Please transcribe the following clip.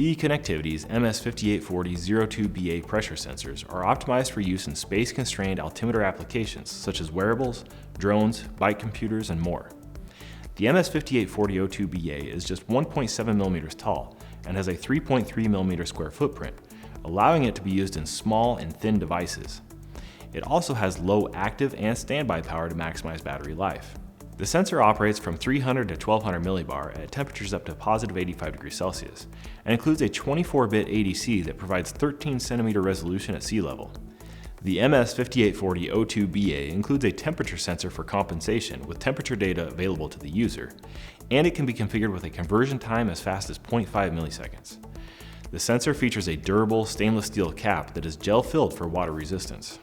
TE Connectivity's MS5840-02BA pressure sensors are optimized for use in space-constrained altimeter applications such as wearables, drones, bike computers, and more. The MS5840-02BA is just 1.7 mm tall and has a 3.3 mm square footprint, allowing it to be used in small and thin devices. It also has low active and standby power to maximize battery life. The sensor operates from 300 to 1200 millibar at temperatures up to positive 85 degrees Celsius and includes a 24-bit ADC that provides 13 cm resolution at sea level. The MS5840-02BA includes a temperature sensor for compensation with temperature data available to the user, and it can be configured with a conversion time as fast as 0.5 milliseconds. The sensor features a durable stainless steel cap that is gel-filled for water resistance.